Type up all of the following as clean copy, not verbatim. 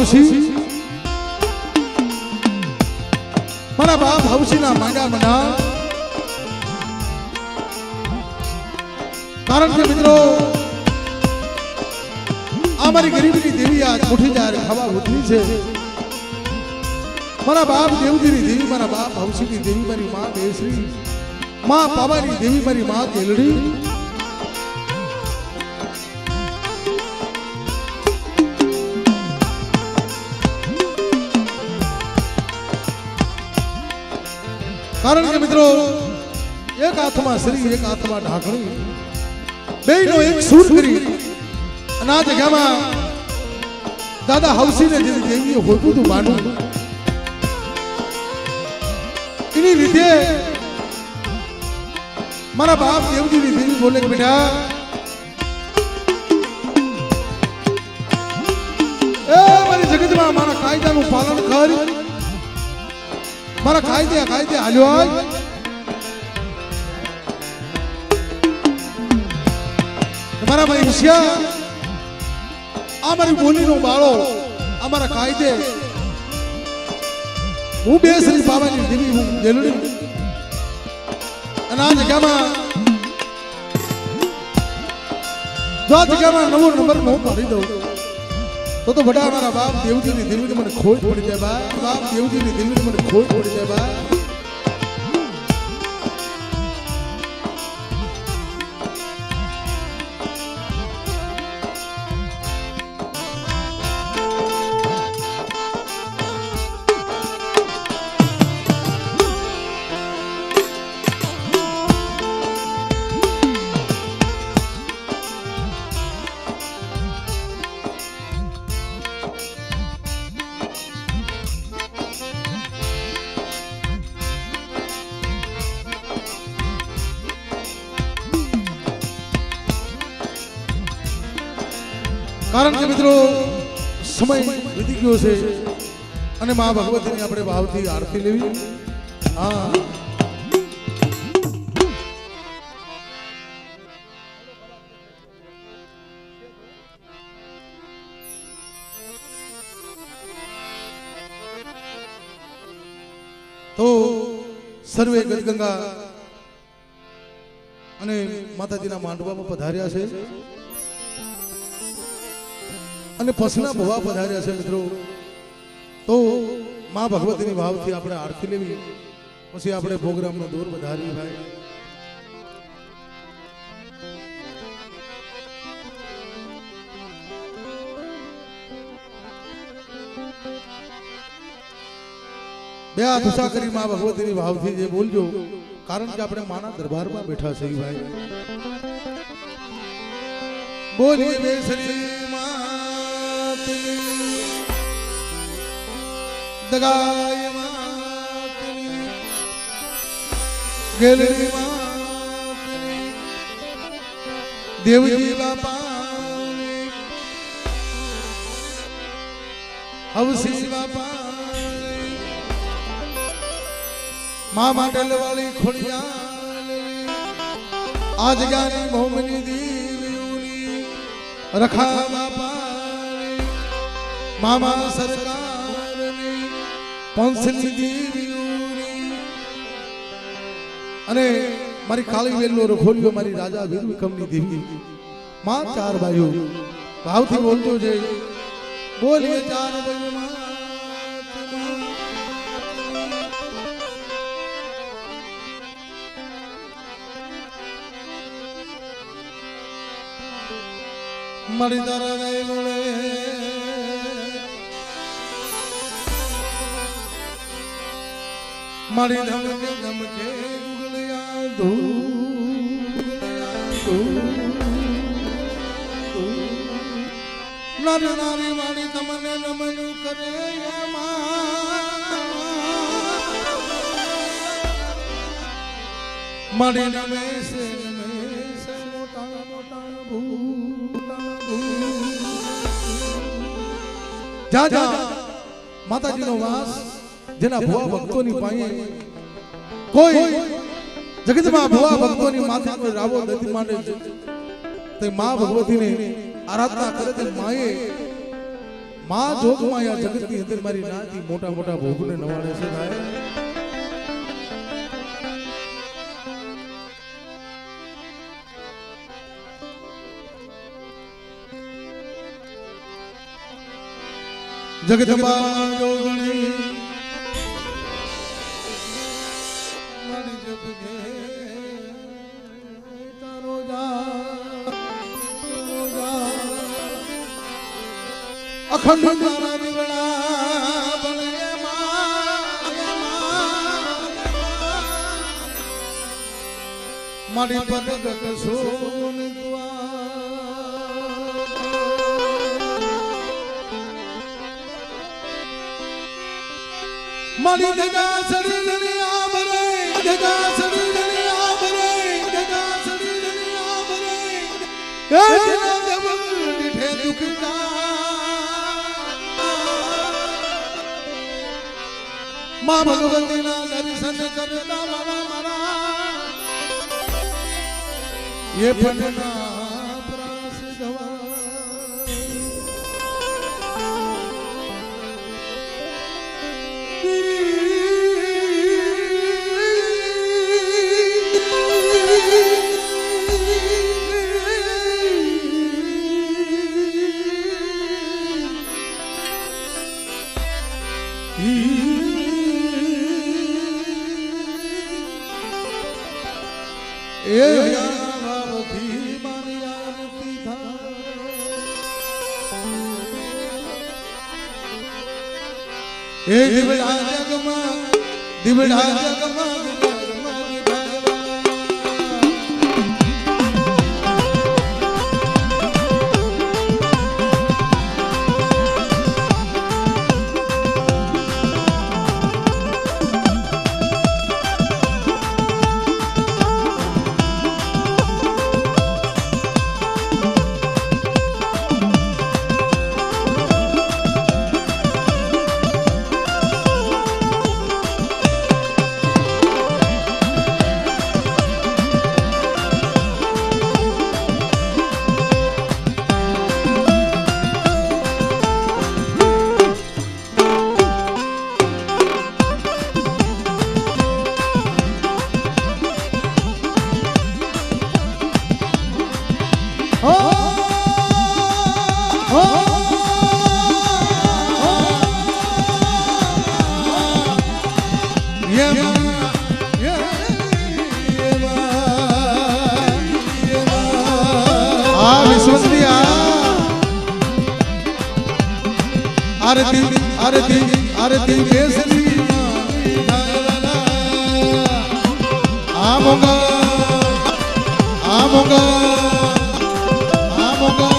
હવસી મારા બાપ હવસીના માંડા મંડા કારણ કે મિત્રો આ મારી ગરીબની દેવી આજ ઉઠી જાય ખાવા ઉઠી છે મારા બાપ દેવજીની દેવી મારા બાપ હવસીની દેવી મારી માં દેશ્રી માં પાવાની દેવી મારી માં કેલડી કારણ કે મિત્રો એક હાથમાં શ્રી એક હાથમાં ઢાંકણી બેયનો એક સૂર કરી અને આ જગ્યામાં દાદા હવસીને જે દેવીએ હોતું હતું બાનું એની લીધે મારા બાપ દેવજીની દેવી બોલે કે બેટા એ મારી જગતમાં મારા કાયદાનું પાલન કર મારા કાયદે હાલ્યો આય મારા ભાઈ હિસ્યા આ મારી બોલીનો બાળો અમારા કાયદે હું બે શ્રી બાબાની દેવી હું જેલડી અને આ જગ્યામાં જો આ જગ્યામાં નવો નંબર હું પાડી દઉં તો બડા મારા બાપ દેવજીની દેવીને મને ખોટ પડી જાય બા બાપ દેવજીની દેવીને મને ખોટ પડી જાય બા કારણ કે મિત્રો સમય વીતી ગયો છે અને મા ભગવતીની આપણે ભાવથી આરતી લેવી હા તો સર્વે ગદગંગા અને માતાજીના માંડવામાં પધાર્યા છે અને પસના ભવા પધાર્યા છે મિત્રો તો માં ભગવતીની ભાવથી આપણે આરતી લેવી પછી આપણે પ્રોગ્રામનો દોર વધારી ભાઈ બે હાથ ઊંચા કરી માં ભગવતીની ભાવથી જે બોલજો કારણ કે આપણે માના દરબારમાં બેઠા છે ભાઈ બોલીએ બે શ્રી દગાય માતની ગેલડી માતની દેવજી બાપાની હવસી બાપાની મા માટલ વાળી ખોડિયાલની આ જગ્યાની મોહમની દેવીઓની રખા બાપાની મામા સરકાર પંચની દેવીઓની અને મારી કાળી વેલનો રખોલિયો મારી રાજા વીર વિક્રમની દેવી માં ચાર ભાઈઓ ભાવથી બોલતો છે બોલીએ ચાર ભાઈઓ મારી તારા ગઈ બોલે મારી ધમકે ધમકે ઉગલિયા નારી નારી મારી તમને નમનું કરે મારી નમે છે મોટા મોટા જા જા માતાજીનો વાસ જેના ભુવા ભક્તોની પાસે કોઈ જગતમાં ભુવા ભક્તોની માથે કોઈ રાવો નથી માંડે છે તે માં ભગવતીને આરાધના કરે તે માએ માં જોગમાયા જગતની અંદર મારી નાતી મોટા મોટા ભોગને નવાડે છે ભાઈ જગદંબા જોગણી મારી જગને તારો જા અખંડ તારા દીવડા બને મારી પદગત સોન મારી જગા સડી જણી આબરે જગા સડી જણી આબરે જગા સડી જણી આબરે એ જના જબલ દીઠે દુખતા માં ભગવતીના દર્શન કરતા મારા ये पन्ना प्रास गवा એ દિવડા જગમાં દિવડા જગમાં आरती आरती आरती Kesari आमोगा आमोगा आमोगा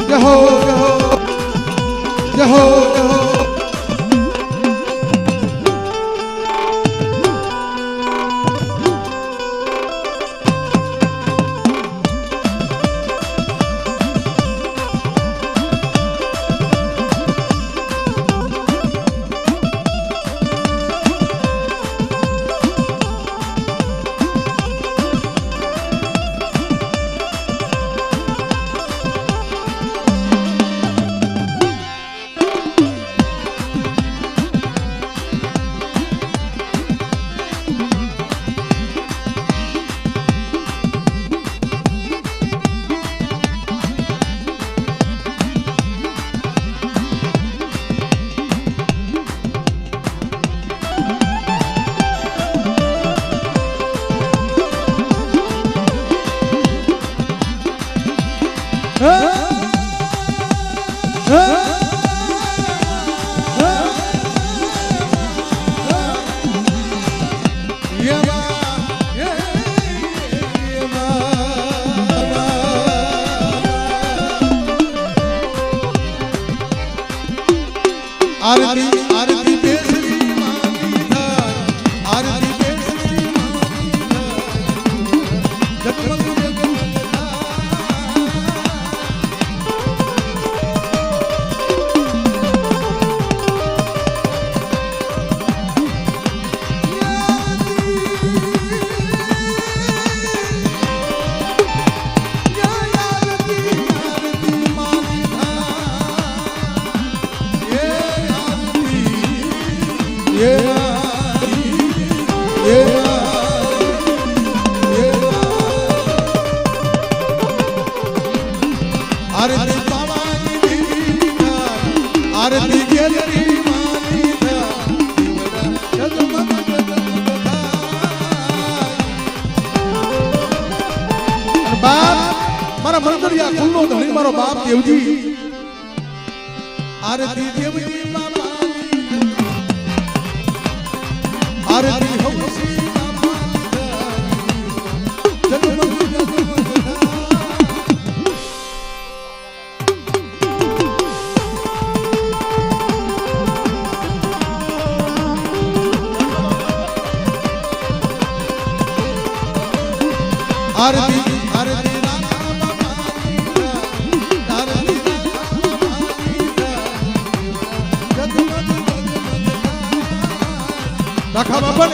Yeho, Yeho, Yeho, Yeho. જગમગ આરતી પાવાની દેવી આરતી ગેલરી માની જગમગ બાપ મારા મંદરિયા ખુલ્લો ધણી મારો બાપ દેવજી આરતી દેવજી બાપાની આરતી હવસી आरती आरती राखा बाबा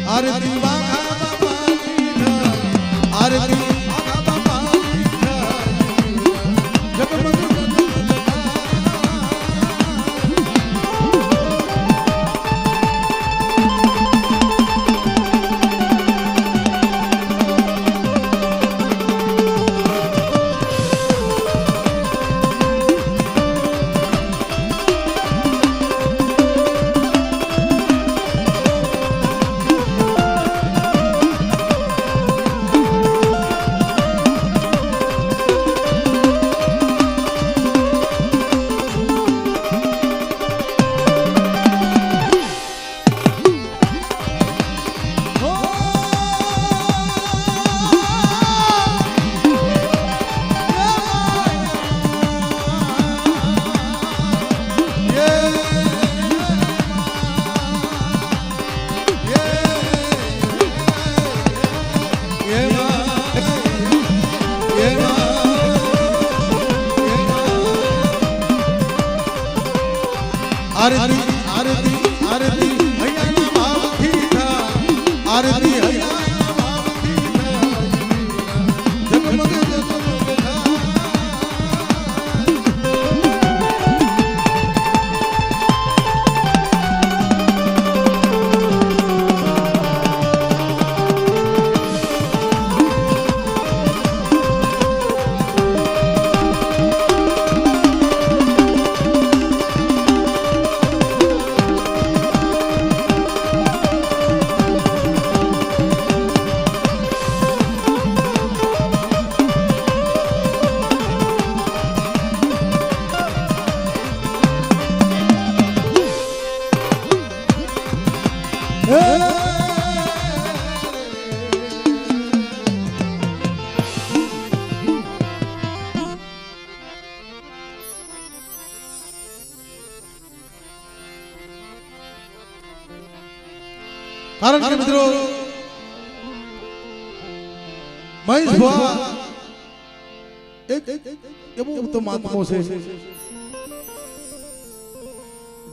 आरती बाबा आरती आरती आरती आरती हयाना भावथी था आरती हयाना भावथी था जगमग जगमग था कारण के मित्रों महेश भुआ एक एवो तो महात्मा से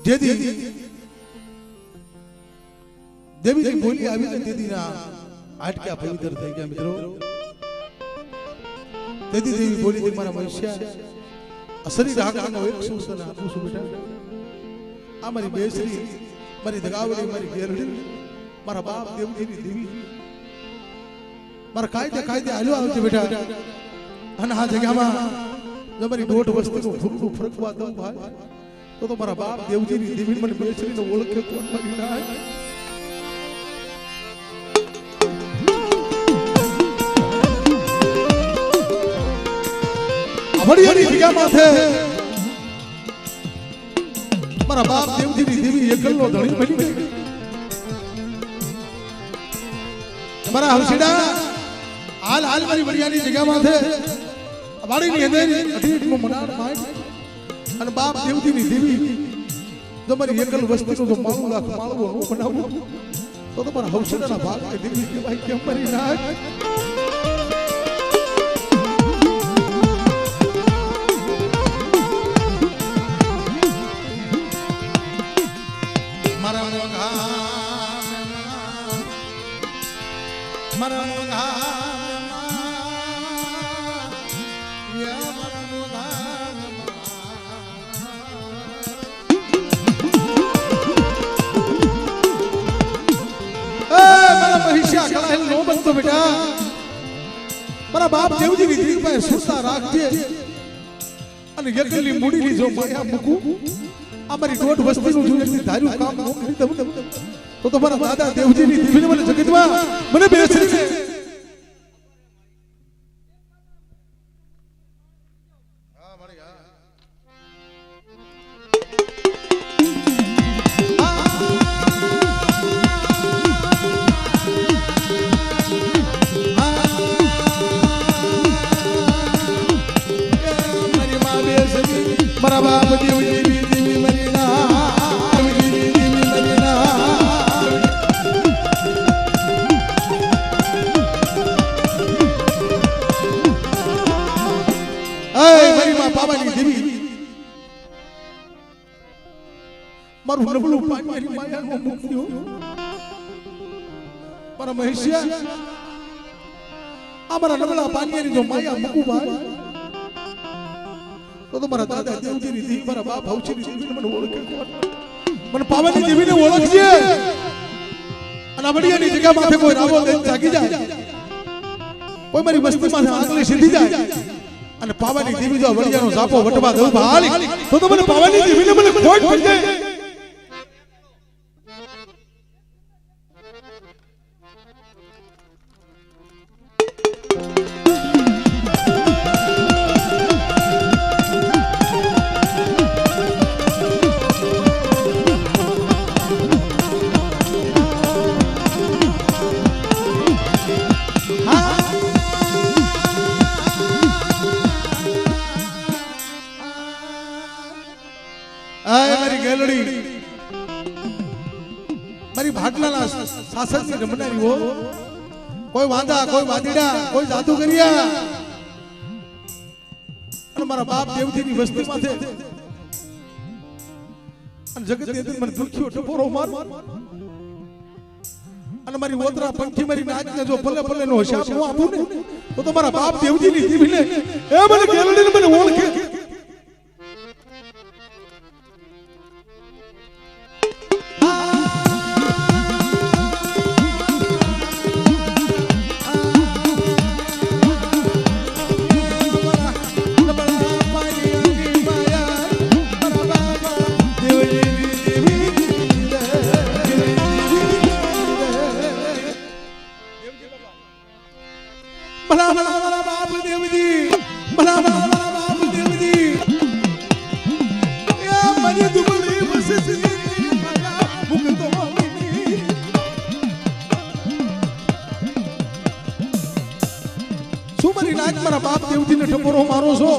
जेदी देवी की बोली આવી તો તેદી ના આટક્યા પવિત્ર થઈ ગયા મિત્રો તેદી દેવી બોલી કે મારા મનુષ્ય અસરી રાગનો એક સુસન આપું છું બેટા આ મારી બેસરી મારી દગાવડી મારી ગેરડી મારા બાપ દેવજીની દેવી મારા કાયદે હાલ્યો આવજે બેટા અને આ જગ્યામાં જો મારી દોઢ વસ્તીનું ફૂકું ફરકવા દઉં ભાઈ તો મારા બાપ દેવજીની દેવી મને બેસરીને ઓળખે કોણ મારી ના વડિયાની જગ્યા માથે મારા બાપ દેવજીની દેવી એકલનો ધણી બની ગઈ મારા હલસીડા હાલ મારી વડિયાની જગ્યા માથે વાડીની અંધેરી અઢીકનું મનાર માય અને બાપ દેવજીની દેવી તમારી એકલ વસ્તીનું જો માળું લાખ માળવો નો બનાવું તો તમારા હવસડાના ભાગ દેવી કહેવાય કેમ મરી નાખ મારા મોઘા નો બનતો બેટા મારા બાપ દેવજીની દીક પાસે સુતા રાખજે અને એકલી મૂડીની જો માયા મૂકું અમારી દોઢ વસ્તીનું જો એકલી ધાર્યું કામ ન કરી દઉં તો તમારા દાદા દેવજીની દીકરીને મને જગતમાં મને બેસરી છે મારા બાપ દેવજી દેવી મરીના દેવજી દેવી મરીના આય મારી માં પાવાની દેવી મારું નબળું પાણી માયાનો મુક્યો મારા મહેશિયા અમારા નબળા પાણીની જો માયા મૂકું ભાઈ તો તમારા દાદા દેવજીની દેવી મારા બાપ હવજીની દેવીને મને ઓળખે મને પાવાની દેવીને ઓળખજે અને વડિયાની જગ્યા માથે કોઈ રાવો દે જાગી જાય કોઈ મારી વસ્તી માથે આંગળી સીધી જાય અને પાવાની દેવી જો વડિયાનો ઝાપો વટવા દઉં ભાલી તો મને પાવાની દેવીને મને ખોટ પડી જાય મારી ભાટલાના શાસનની રમનારી હો કોઈ વાંદા કોઈ વાદીડા કોઈ જાદુગરિયા અને મારા બાપ દેવજીની વસ્તી માથે અને જગતની અંદર મને દુખ્યો ટપોરો માર અને મારી ઓતરા પંખી મારી નાચને જો ભલે ભલે નો હિસાબ હું આપું ને તો મારા બાપ દેવજીની દેવીને એ મને ગેલડીને મને ઓળખે મારા બાપ દેવજીને ટપોરો મારો છો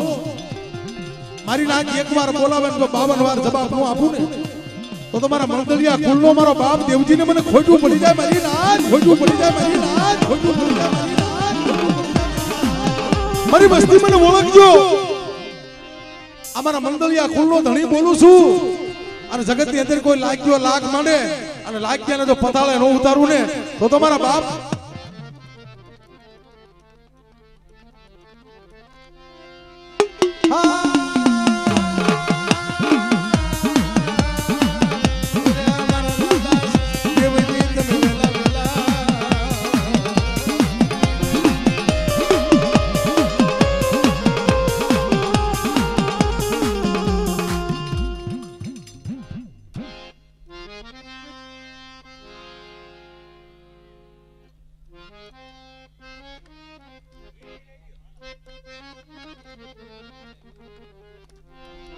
મારી નાક એકવાર બોલાવે તો 52 વાર જવાબ હું આપું ને તો તમારા મંગલિયા કુલનો મારો બાપ દેવજીને મને ખોટું પડી જાય મારી નાક ખોટું પડી જાય મારી નાક ખોટું પડી જાય મારી વસ્તી મને ઓળખજો અમારા મંગલિયા કુલનો ધણી બોલું છું અને જગતની અંદર કોઈ લાગ્યો લાગ માંડે અને લાગ્યાને જો પતાળે ન ઉતારું ને તો તમારા બાપ